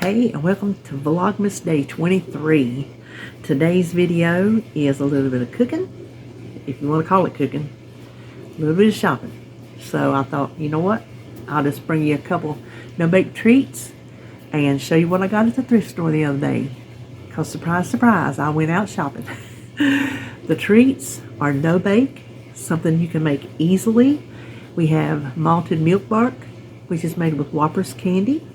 Hey, and welcome to Vlogmas Day 23. Today's video is a little bit of cooking, if you want to call it cooking, a little bit of shopping. So I thought, you know what, I'll just bring you a couple no-bake treats and show you what I got at the thrift store the other day. Because surprise, surprise, I went out shopping. The treats are no-bake, something you can make easily. We have malted milk bark, which is made with Whoppers candy.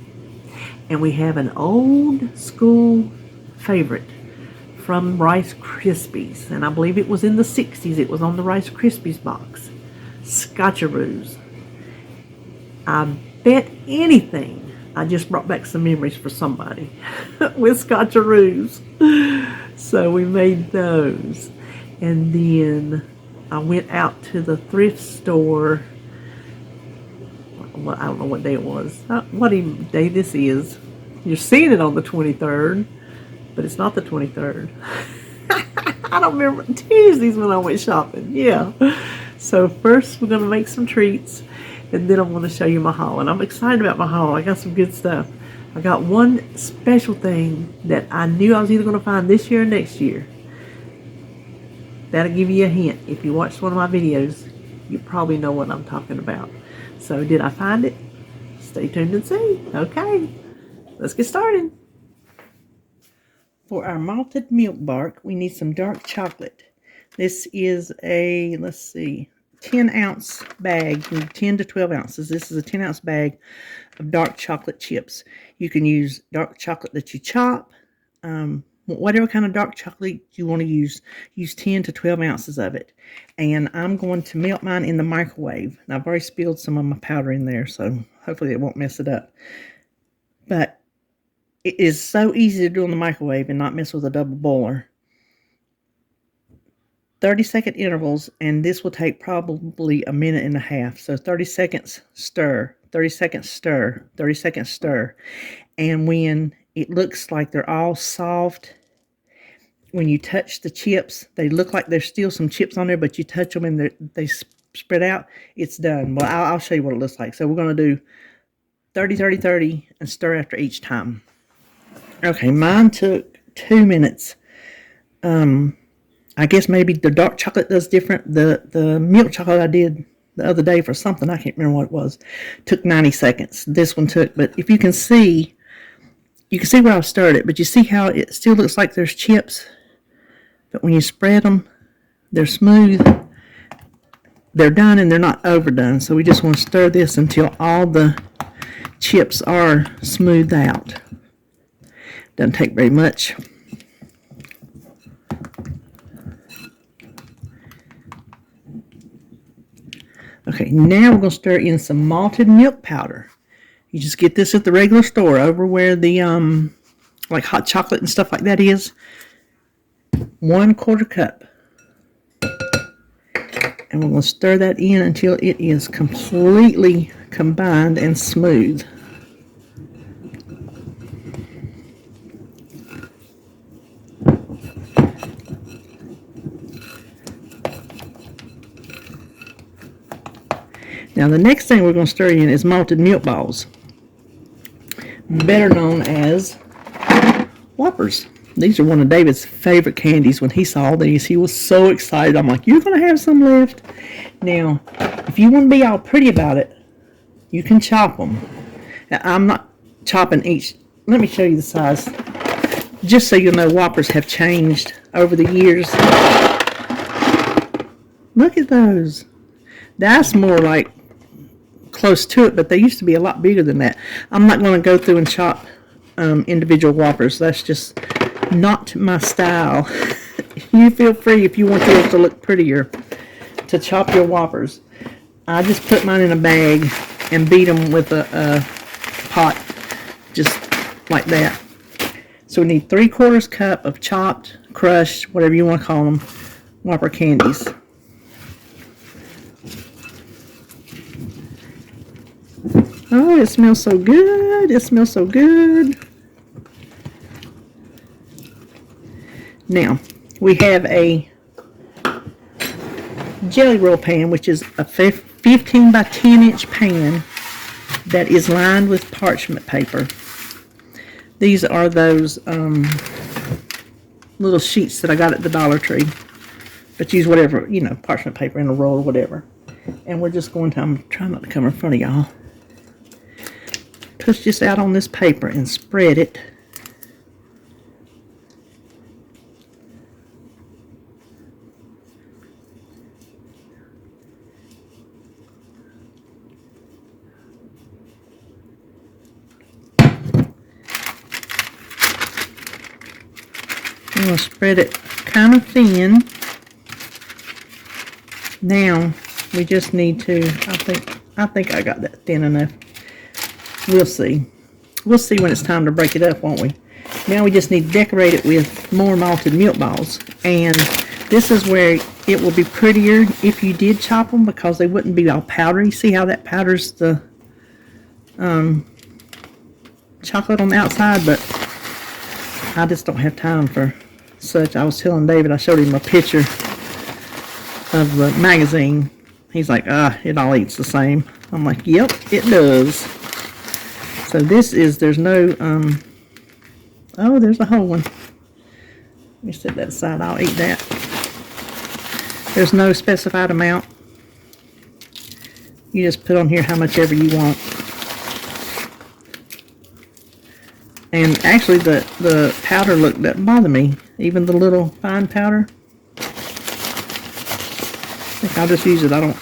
And we have an old school favorite from Rice Krispies. And I believe it was in the 60s. It was on the Rice Krispies box. Scotcharoos. I bet anything I just brought back some memories for somebody with scotcharoos. So we made those. And then I went out to the thrift store. Well, I don't know what day it was. What day this is. You're seeing it on the 23rd, but it's not the 23rd. I don't remember. Tuesdays when I went shopping. Yeah. So first we're going to make some treats, and then I'm going to show you my haul. And I'm excited about my haul. I got some good stuff. I got one special thing that I knew I was either going to find this year or next year. That'll give you a hint. If you watched one of my videos, you probably know what I'm talking about. So did I find it? Stay tuned and see. Okay, let's get started. For our malted milk bark, we need some dark chocolate. This is a, let's see, 10-ounce bag, 10 to 12 ounces. This is a 10-ounce bag of dark chocolate chips. You can use dark chocolate that you chop. Whatever kind of dark chocolate you want to use 10 to 12 ounces of it. And I'm going to melt mine in the microwave. Now, I've already spilled some of my powder in there, so hopefully it won't mess it up. But it is so easy to do in the microwave and not mess with a double boiler. 30-second intervals, and this will take probably a minute and a half. So 30 seconds, stir, 30 seconds, stir, 30 seconds, stir. And when it looks like they're all soft, when you touch the chips, they look like there's still some chips on there, but you touch them and they spread out, it's done. Well, I'll show you what it looks like. So we're going to do 30, 30, 30, and stir after each time. Okay, mine took 2 minutes. I guess maybe the dark chocolate does different. The milk chocolate I did the other day for something, I can't remember what it was, took 90 seconds. This one took, but if you can see where I've stirred it, but you see how it still looks like there's chips? But when you spread them, they're smooth. They're done and they're not overdone. So we just want to stir this until all the chips are smoothed out. Doesn't take very much. Okay, now we're going to stir in some malted milk powder. You just get this at the regular store over where the like hot chocolate and stuff like that is. 1/4 cup. And we're going to stir that in until it is completely combined and smooth. Now the next thing we're going to stir in is malted milk balls, better known as Whoppers. These are one of David's favorite candies. When he saw these, he was so excited. I'm like, you're going to have some left? Now, if you want to be all pretty about it, you can chop them. Now, I'm not chopping each. Let me show you the size. Just so you know, Whoppers have changed over the years. Look at those. That's more like close to it, but they used to be a lot bigger than that. I'm not going to go through and chop individual Whoppers. That's just not my style. You feel free, if you want yours to look prettier, to chop your Whoppers. I just put mine in a bag and beat them with a pot, just like that. So we need 3/4 cup of chopped, crushed, whatever you want to call them, Whopper candies. Oh, it smells so good. It smells so good. Now, we have a jelly roll pan, which is a 15 by 10 inch pan that is lined with parchment paper. These are those little sheets that I got at the Dollar Tree. But use whatever, you know, parchment paper in a roll or whatever. And we're just going to, I'm trying not to come in front of y'all. Push this out on this paper and spread it. I'm going to spread it kind of thin. Now, we just need to, I think I got that thin enough. We'll see. We'll see when it's time to break it up, won't we? Now we just need to decorate it with more malted milk balls. And this is where it will be prettier if you did chop them, because they wouldn't be all powdery. See how that powders the chocolate on the outside? But I just don't have time for such. I was telling David, I showed him a picture of the magazine. He's like, it all eats the same. I'm like, yep, it does. So this is, there's no, oh, there's a whole one. Let me set that aside, I'll eat that. There's no specified amount. You just put on here how much ever you want. And actually the powder look doesn't bother me. Even the little fine powder. I think I'll just use it. I don't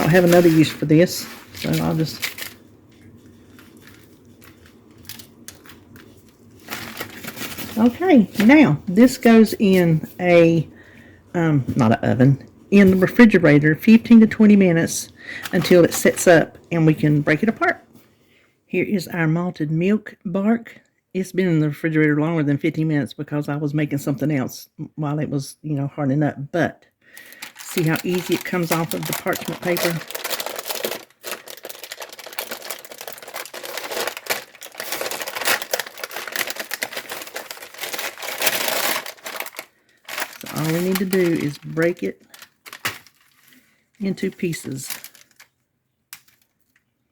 have another use for this. So I'll just. Okay, now this goes in a, not an oven, in the refrigerator 15 to 20 minutes until it sets up and we can break it apart. Here is our malted milk bark. It's been in the refrigerator longer than 15 minutes because I was making something else while it was, you know, hardening up. But see how easy it comes off of the parchment paper? So all we need to do is break it into pieces.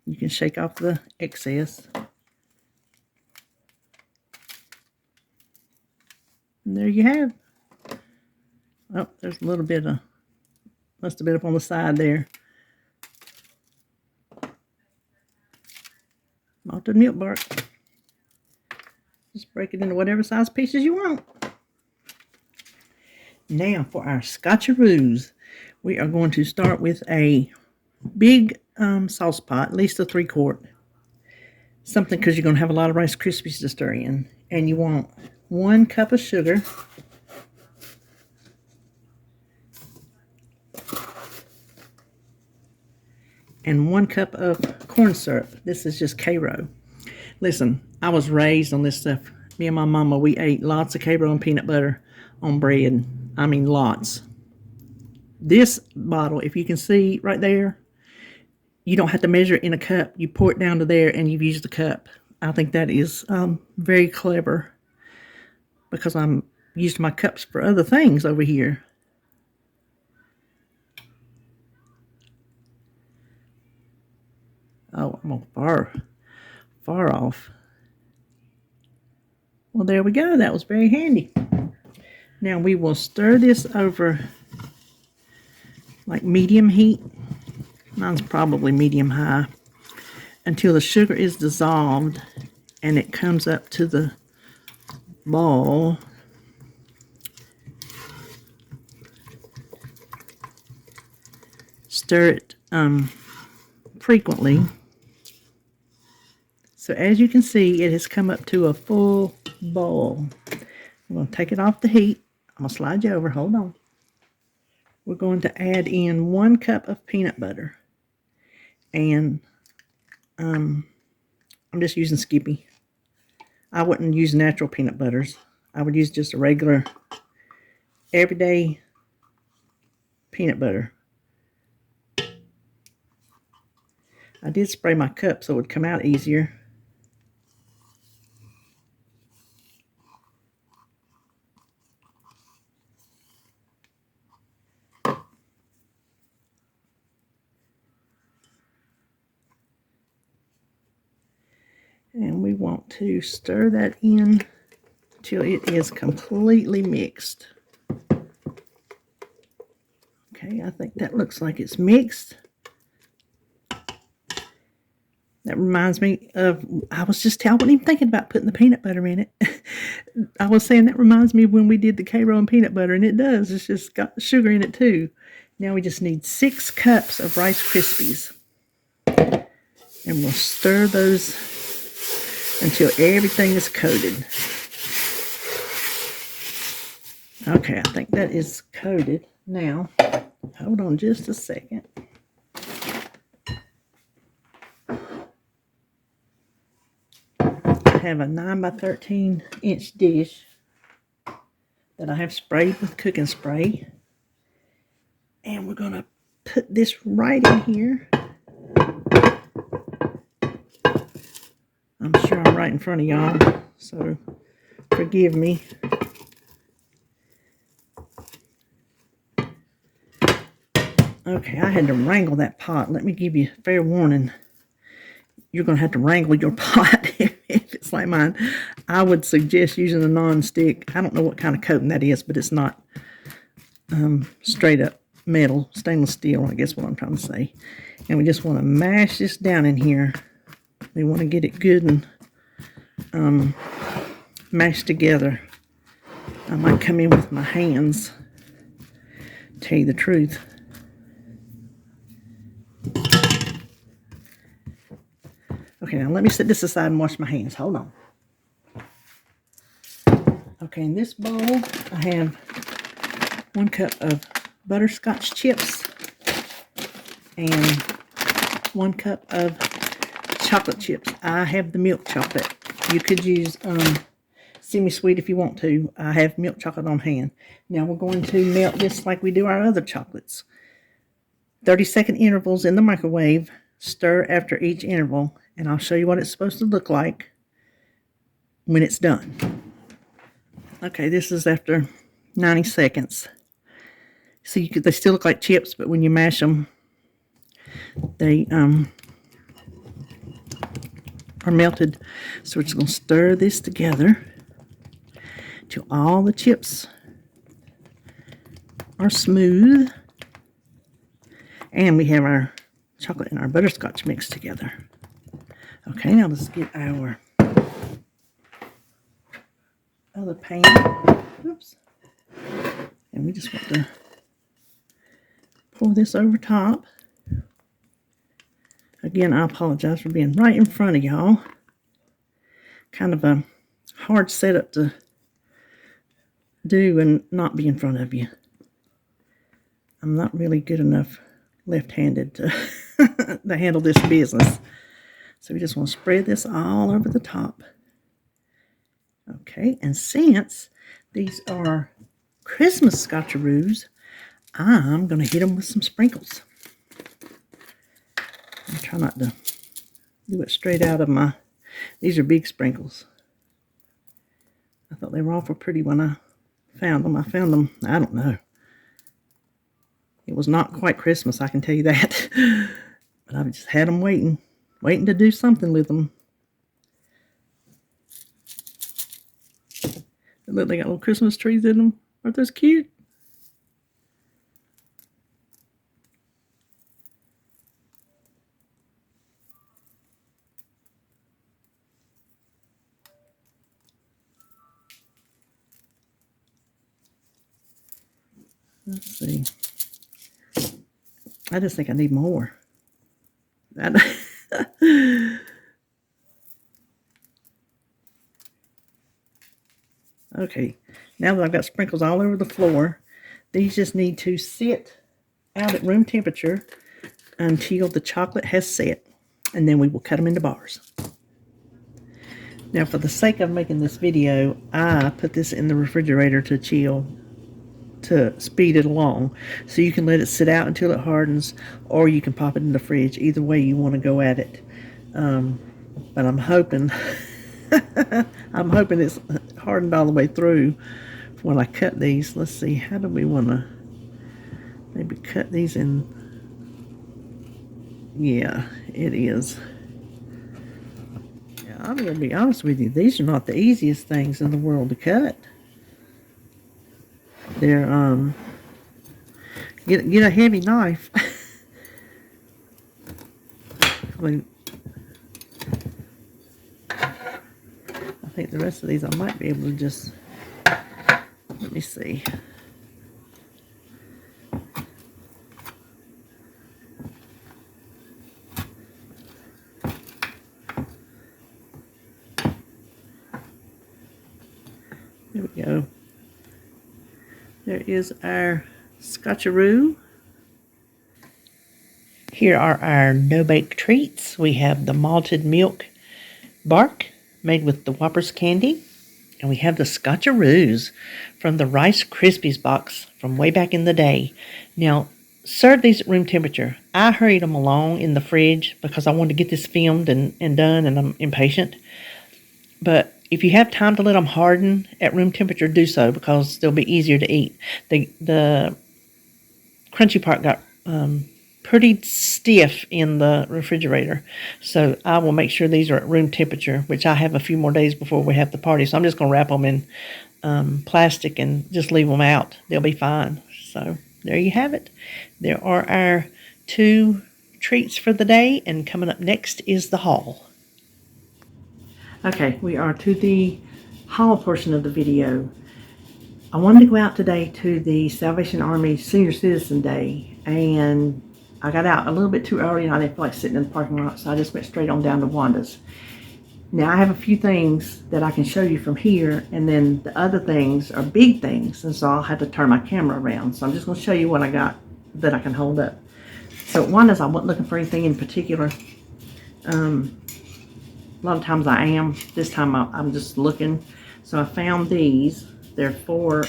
You can shake off the excess. And there you have. Oh, there's a little bit of, must have been up on the side there. Malted milk bark. Just break it into whatever size pieces you want. Now for our scotcharoos, we are going to start with a big sauce pot, at least a 3-quart. Something, because you're going to have a lot of Rice Krispies to stir in. And you want 1 cup of sugar. And 1 cup of corn syrup. This is just Karo. Listen, I was raised on this stuff. Me and my mama, we ate lots of Karo and peanut butter on bread. I mean, lots. This bottle, if you can see right there, you don't have to measure it in a cup. You pour it down to there and you've used the cup. I think that is very clever, because I'm used my cups for other things over here. Oh, I'm far off. Well, there we go. That was very handy. Now we will stir this over like medium heat. Mine's probably medium high, until the sugar is dissolved and it comes up to the ball. Stir it frequently. So as you can see, it has come up to a full ball. I'm going to take it off the heat. I'm going to slide you over. Hold on. We're going to add in 1 cup of peanut butter. And I'm just using Skippy. I wouldn't use natural peanut butters. I would use just a regular, everyday peanut butter. I did spray my cup so it would come out easier. And we want to stir that in till it is completely mixed. Okay, I think that looks like it's mixed. That reminds me of, I wasn't even thinking about putting the peanut butter in it. I was saying that reminds me of when we did the K-Roll and peanut butter, and it does. It's just got sugar in it too. Now we just need 6 cups of Rice Krispies. And we'll stir those until everything is coated. Okay, I think that is coated. Now, hold on just a second. I have a 9 by 13 inch dish that I have sprayed with cooking spray. And we're going to put this right in here. I'm sure I'm right in front of y'all, so forgive me. Okay, I had to wrangle that pot. Let me give you fair warning. You're going to have to wrangle your pot if it's like mine. I would suggest using a non-stick. I don't know what kind of coating that is, but it's not straight up metal, stainless steel, I guess what I'm trying to say. And we just want to mash this down in here. We want to get it good and mashed together. I might come in with my hands, tell you the truth. Okay, now let me set this aside and wash my hands. Hold on. Okay, in this bowl, I have 1 cup of butterscotch chips and 1 cup of chocolate chips. I have the milk chocolate. You could use semi-sweet if you want to. I have milk chocolate on hand. Now we're going to melt this like we do our other chocolates. 30-second intervals in the microwave. Stir after each interval, and I'll show you what it's supposed to look like when it's done. Okay, this is after 90 seconds. See, they still look like chips, but when you mash them, they are melted. So we're just going to stir this together till all the chips are smooth. And we have our chocolate and our butterscotch mixed together. Okay, now let's get our other pan. Oops. And we just want to pour this over top. Again, I apologize for being right in front of y'all. Kind of a hard setup to do and not be in front of you. I'm not really good enough left-handed to handle this business. So we just want to spread this all over the top. Okay, and since these are Christmas scotcharoos, I'm going to hit them with some sprinkles. I try not to do it straight out of my... These are big sprinkles. I thought they were awful pretty when I found them. I found them, I don't know. It was not quite Christmas, I can tell you that. But I've just had them waiting to do something with them. Look, they got little Christmas trees in them. Aren't those cute? Let's see. I just think I need more. Okay, now that I've got sprinkles all over the floor, these just need to sit out at room temperature until the chocolate has set, and then we will cut them into bars. Now, for the sake of making this video, I put this in the refrigerator to chill, to speed it along. So you can let it sit out until it hardens, or you can pop it in the fridge. Either way you want to go at it. But I'm hoping I'm hoping it's hardened all the way through when I cut these. Let's see, how do we want to maybe cut these in? Yeah, it is. Yeah, I'm going to be honest with you. These are not the easiest things in the world to cut. They're, get a heavy knife. I mean, I think the rest of these I might be able to just, let me see. There we go. There is our scotcharoo. Here are our no-bake treats. We have the malted milk bark made with the Whoppers candy. And we have the scotcharoos from the Rice Krispies box from way back in the day. Now, serve these at room temperature. I hurried them along in the fridge because I wanted to get this filmed and done, and I'm impatient. But if you have time to let them harden at room temperature, do so because they'll be easier to eat. The crunchy part got pretty stiff in the refrigerator, so I will make sure these are at room temperature, which I have a few more days before we have the party. So I'm just going to wrap them in plastic and just leave them out. They'll be fine. So there you have it. There are our 2 treats for the day, and coming up next is the haul. Okay, we are to the haul portion of the video. I wanted to go out today to the Salvation Army Senior Citizen Day, and I got out a little bit too early and I didn't feel like sitting in the parking lot, so I just went straight on down to Wanda's. Now I have a few things that I can show you from here, and then the other things are big things, and so I'll have to turn my camera around. So I'm just going to show you what I got that I can hold up. So at Wanda's, I wasn't looking for anything in particular. A lot of times I am. This time I'm just looking. So I found these. They're 4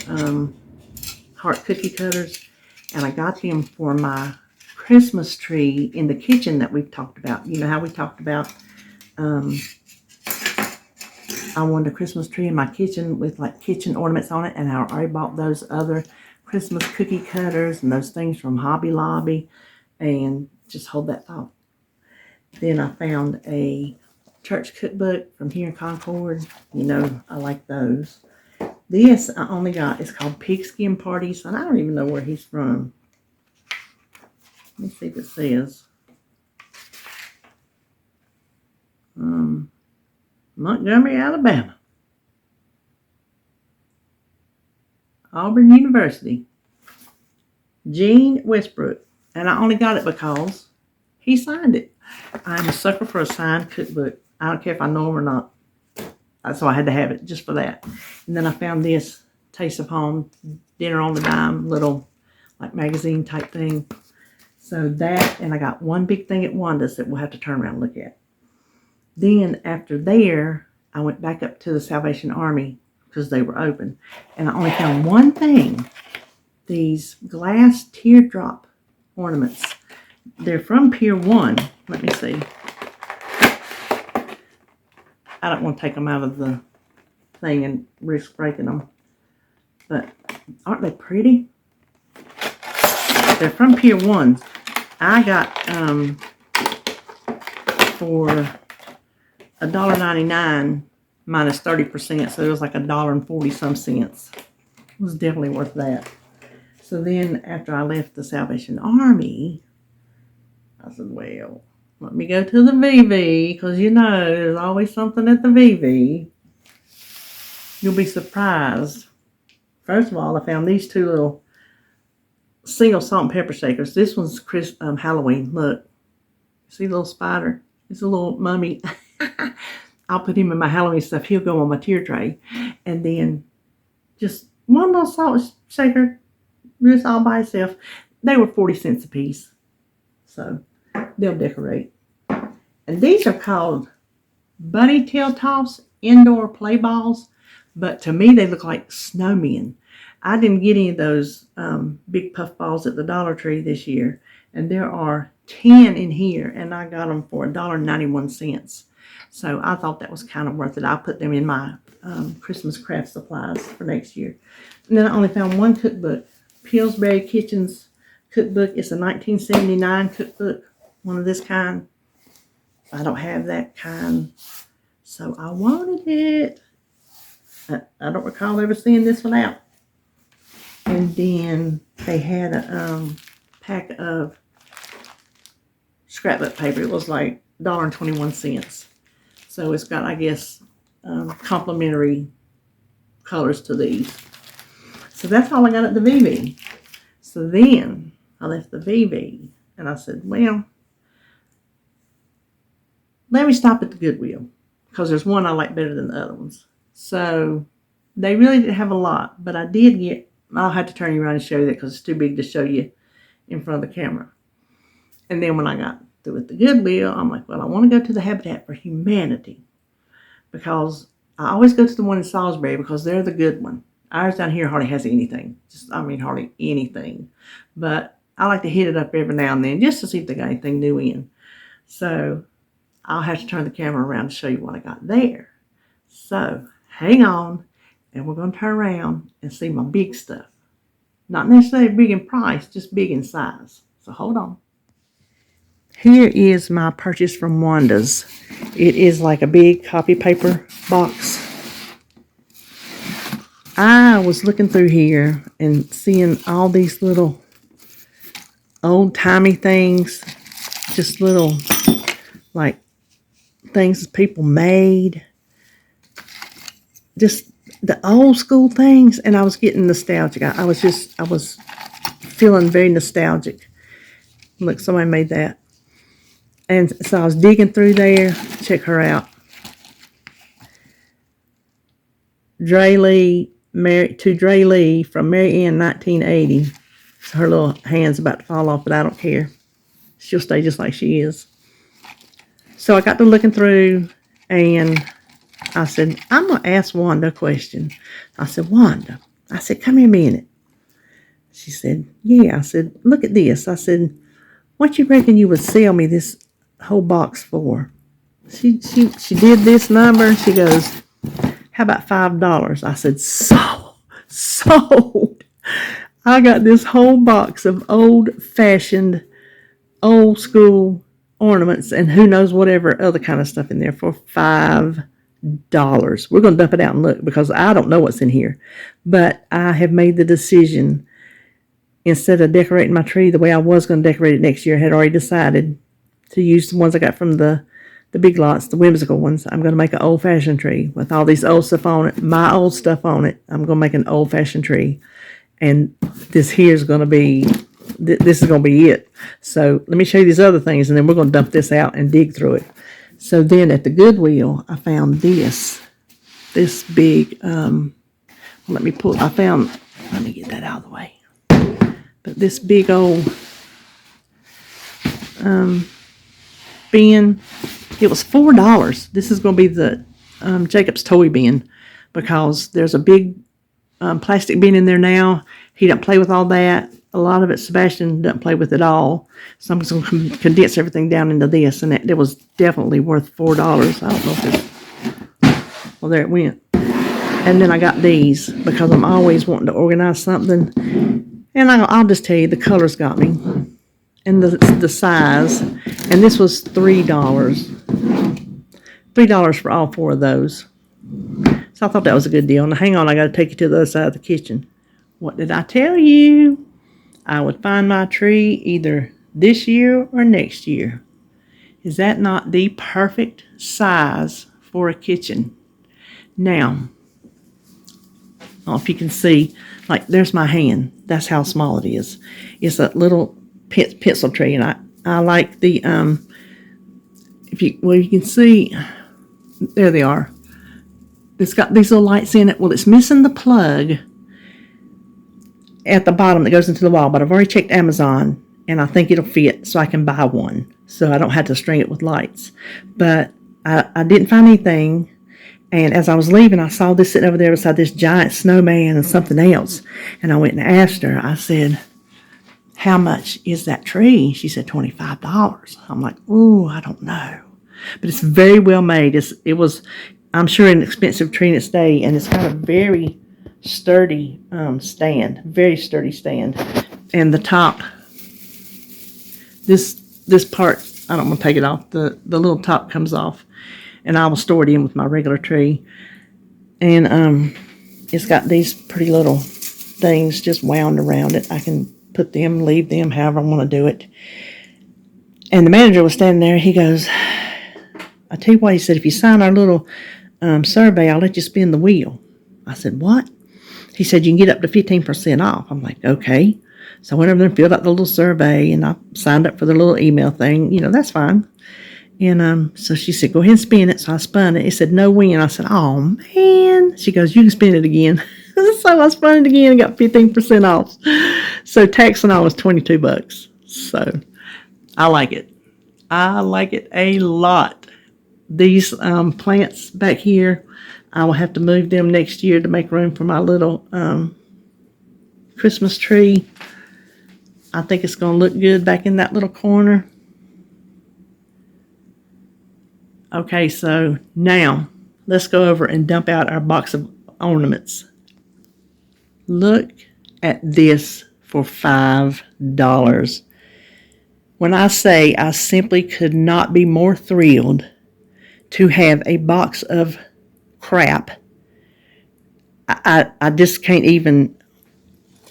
heart cookie cutters, and I got them for my Christmas tree in the kitchen that we've talked about. You know how we talked about I wanted a Christmas tree in my kitchen with like kitchen ornaments on it, and I already bought those other Christmas cookie cutters and those things from Hobby Lobby, and just hold that thought. Then I found a church cookbook from here in Concord. You know, I like those. This I only got, it's called Pigskin Parties, and I don't even know where he's from. Let me see if it says. Montgomery, Alabama. Auburn University. Gene Westbrook. And I only got it because he signed it. I'm a sucker for a signed cookbook. I don't care if I know him or not. So I had to have it just for that. And then I found this Taste of Home, Dinner on the Dime, little like magazine type thing. So that, and I got one big thing at Wanda's that we'll have to turn around and look at. Then after there, I went back up to the Salvation Army because they were open. And I only found one thing. These glass teardrop ornaments. They're from Pier 1. Let me see. I don't want to take them out of the thing and risk breaking them. But aren't they pretty? They're from Pier 1. I got for $1.99 minus 30%, so it was like $1.40 some cents. It was definitely worth that. So then after I left the Salvation Army, I said, well, let me go to the VV, because you know there's always something at the VV. You'll be surprised. First of all, I found these 2 little single salt and pepper shakers. This one's Halloween. Look, see the little spider? It's a little mummy. I'll put him in my Halloween stuff. He'll go on my tier tray. And then just one little salt shaker, just all by itself. They were 40 cents a piece. So they'll decorate. And these are called bunny tail toss indoor play balls. But to me, they look like snowmen. I didn't get any of those big puff balls at the Dollar Tree this year. And there are 10 in here. And I got them for $1.91. So I thought that was kind of worth it. I'll put them in my Christmas craft supplies for next year. And then I only found one cookbook. Pillsbury Kitchen's cookbook. It's a 1979 cookbook. One of this kind. I don't have that kind. So I wanted it. I don't recall ever seeing this one out. And then they had a pack of scrapbook paper. It was like $1.21. So it's got, I guess, complimentary colors to these. So that's all I got at the VV. So then I left the VV and I said, well, let me stop at the Goodwill because there's one I like better than the other ones. So they really didn't have a lot, but I did get, I'll have to turn you around and show you that because it's too big to show you in front of the camera. And then when I got through with the Goodwill, I'm like, well, I want to go to the Habitat for Humanity because I always go to the one in Salisbury because they're the good one. Ours down here hardly has anything. Hardly anything. But I like to hit it up every now and then just to see if they got anything new in. So I'll have to turn the camera around to show you what I got there. So hang on, and we're going to turn around and see my big stuff. Not necessarily big in price, just big in size. So hold on. Here is my purchase from Wanda's. It is like a big copy paper box. I was looking through here and seeing all these little old-timey things, just little like things people made, just the old school things, and I was getting nostalgic. I was feeling very nostalgic. Look, somebody made that. And so I was digging through there. Check her out. Dre Lee, married to Dre Lee from Mary Ann 1980. So her little hand's about to fall off, but I don't care. She'll stay just like she is. So I got to looking through, and I said, I'm going to ask Wanda a question. I said, Wanda, I said, come here a minute. She said, yeah. I said, look at this. I said, what you reckon you would sell me this whole box for? She did this number. She goes, how about $5? I said, sold. I got this whole box of old-fashioned, old-school ornaments and who knows whatever other kind of stuff in there for $5. We're going to dump it out and look because I don't know what's in here. But I have made the decision, instead of decorating my tree the way I was going to decorate it next year, I had already decided to use the ones I got from the big lots, the whimsical ones. I'm going to make an old-fashioned tree with all these old stuff on it, my old stuff on it. I'm going to make an old-fashioned tree. And this here is going to be, this is going to be it. So let me show you these other things, and then we're going to dump this out and dig through it. So then at the Goodwill, I found this big, let me get that out of the way. But this big old bin, it was $4. This is going to be the Jacob's toy bin because there's a big plastic bin in there now. He doesn't play with all that. A lot of it Sebastian doesn't play with at all. So I'm just going to condense everything down into this, and it was definitely worth $4. I don't know if well, there it went. And then I got these because I'm always wanting to organize something. And I'll just tell you, the colors got me. And the size. And this was $3. $3 for all four of those. So I thought that was a good deal. Now hang on, I got to take you to the other side of the kitchen. What did I tell you? I would find my tree either this year or next year. Is that not the perfect size for a kitchen? Now, I don't know if you can see, like there's my hand. That's how small it is. It's a little pencil tree, and I like the you can see, there they are. It's got these little lights in it. Well, it's missing the plug at the bottom that goes into the wall, but I've already checked Amazon, and I think it'll fit, so I can buy one, so I don't have to string it with lights. But I didn't find anything, and as I was leaving, I saw this sitting over there beside this giant snowman and something else, and I went and asked her. I said, how much is that tree? She said $25. I'm like, ooh, I don't know. But it's very well made. It was, I'm sure, an expensive tree in its day, and it's got a very sturdy stand, very sturdy stand. And the top, this part, I don't want to take it off. The little top comes off, and I will store it in with my regular tree. And it's got these pretty little things just wound around it. I can put them, leave them, however I want to do it. And the manager was standing there. He goes, I tell you what, he said, if you sign our little survey, I'll let you spin the wheel. I said, what? He said, you can get up to 15% off. I'm like, okay. So I went over there and filled out the little survey, and I signed up for the little email thing. You know, that's fine. And so she said, go ahead and spin it. So I spun it. It said, no win. I said, oh, man. She goes, you can spin it again. So I spun it again and got 15% off. So tax and all was $22. So I like it. I like it a lot. These plants back here, I will have to move them next year to make room for my little Christmas tree. I think it's going to look good back in that little corner. Okay, so now let's go over and dump out our box of ornaments. Look at this for $5. When I say I simply could not be more thrilled to have a box of crap, I just can't even,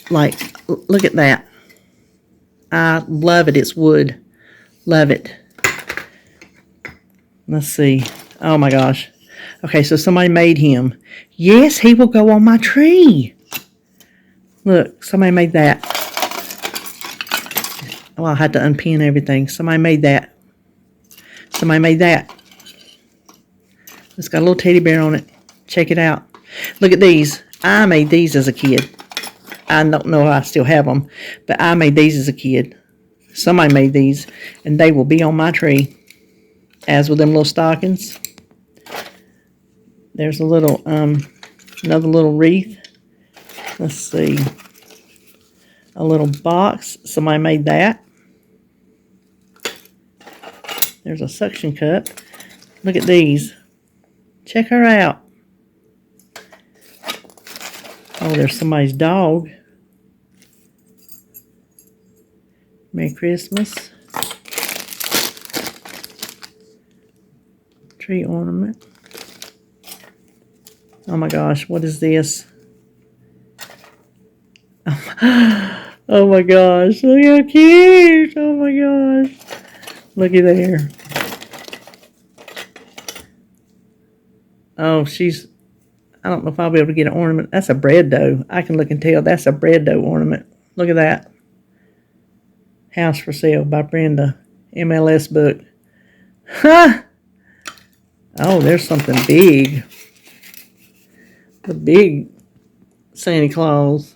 like, look at that. I love it. It's wood. Love it. Let's see. Oh my gosh. Okay, so somebody made him. Yes, he will go on my tree. Look, somebody made that. Oh, I had to unpin everything. Somebody made that. Somebody made that. It's got a little teddy bear on it. Check it out. Look at these. I made these as a kid. I don't know if I still have them, but I made these as a kid. Somebody made these, and they will be on my tree. As with them little stockings. There's a little, another little wreath. Let's see. A little box. Somebody made that. There's a suction cup. Look at these. Check her out. Oh, there's somebody's dog. Merry Christmas. Tree ornament. Oh my gosh, what is this? Oh my gosh, look how cute. Oh my gosh. Looky there. Oh, I don't know if I'll be able to get an ornament. That's a bread dough. I can look and tell that's a bread dough ornament. Look at that. House for Sale by Brenda. MLS book. Huh! Oh, there's something big. The big Santa Claus.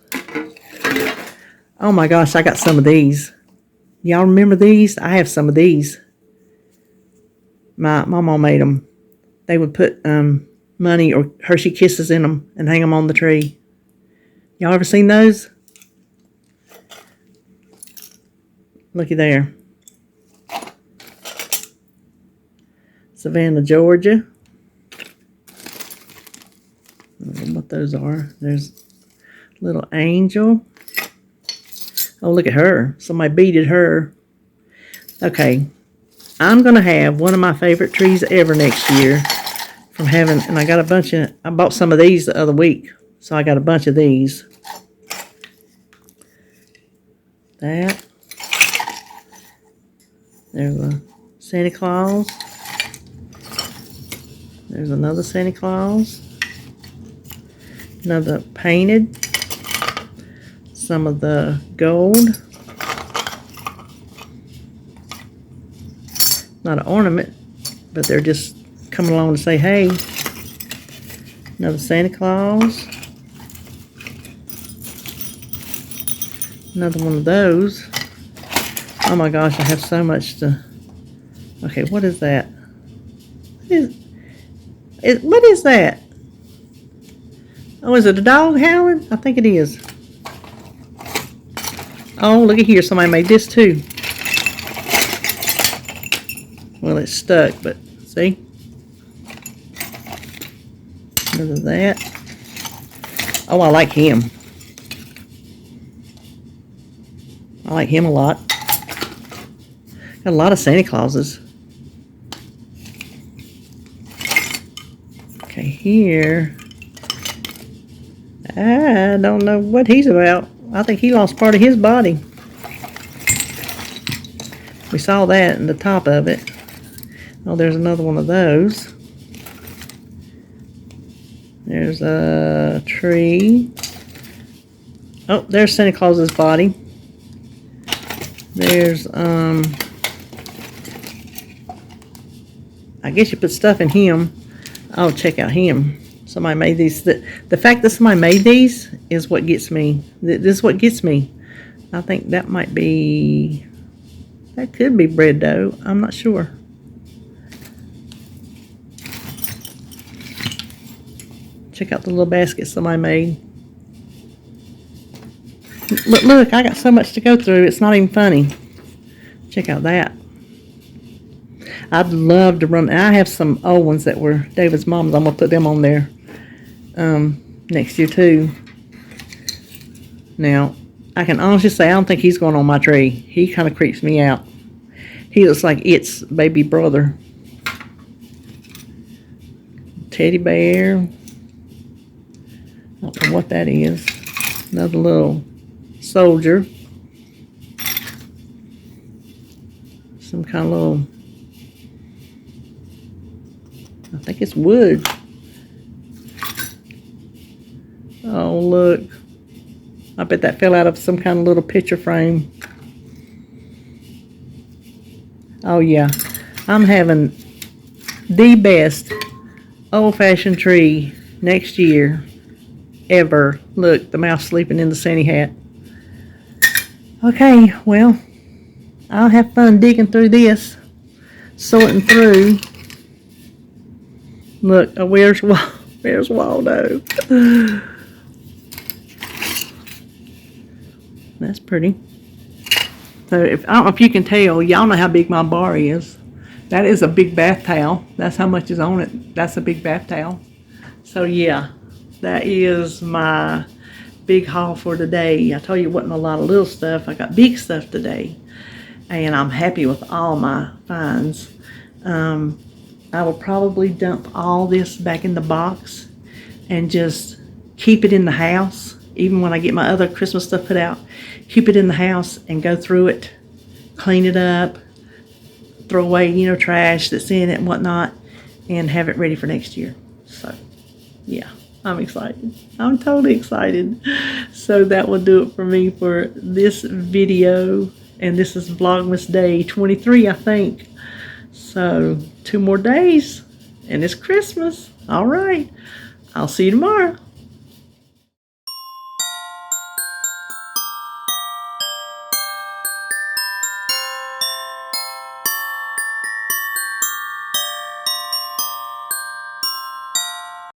Oh my gosh, I got some of these. Y'all remember these? I have some of these. My mama made them. They would put money or Hershey Kisses in them and hang them on the tree. Y'all ever seen those? Looky there. Savannah, Georgia. I don't know what those are. There's a little angel. Oh, look at her. Somebody beaded her. Okay. I'm going to have one of my favorite trees ever next year from having, and I got a bunch of, I bought some of these the other week. So I got a bunch of these. That. There's a Santa Claus. There's another Santa Claus. Another painted. Some of the gold. Not an ornament, but they're just coming along to say, hey. Another Santa Claus. Another one of those. Oh my gosh, I have so much to... Okay, what is that? What is that? Oh, is it a dog howling? I think it is. Oh, look at here. Somebody made this too. Well, it's stuck, but see? Another that. Oh, I like him. I like him a lot. Got a lot of Santa Clauses. Okay, here. I don't know what he's about. I think he lost part of his body. We saw that in the top of it. Oh, there's another one of those. There's a tree. Oh, there's Santa Claus's body. There's, I guess you put stuff in him. Oh, check out him. Somebody made these. The fact that somebody made these is what gets me. This is what gets me. I think that might be, that could be bread dough. I'm not sure. Check out the little basket somebody made. But look, I got so much to go through, it's not even funny. Check out that. I'd love to run. I have some old ones that were David's mom's. I'm going to put them on there next year too. Now, I can honestly say I don't think he's going on my tree. He kind of creeps me out. He looks like its baby brother. Teddy bear. I don't know what that is. Another little soldier. Some kind of little, I think it's wood. Oh, look. I bet that fell out of some kind of little picture frame. Oh, yeah. I'm having the best old-fashioned tree next year ever. Look, the mouse sleeping in the Santa hat. Okay, well, I'll have fun digging through this, sorting through. Look, where's Waldo? That's pretty. So I don't know if you can tell, y'all know how big my bar is. That is a big bath towel. That's how much is on it. That's a big bath towel. So yeah, that is my big haul for today. I told you it wasn't a lot of little stuff. I got big stuff today. And I'm happy with all my finds. I will probably dump all this back in the box and just keep it in the house. Even when I get my other Christmas stuff put out, keep it in the house and go through it, clean it up, throw away, you know, trash that's in it and whatnot, and have it ready for next year. So, yeah, I'm excited. I'm totally excited. So that will do it for me for this video. And this is Vlogmas Day 23, I think. So, 2 more days, and it's Christmas. All right. I'll see you tomorrow.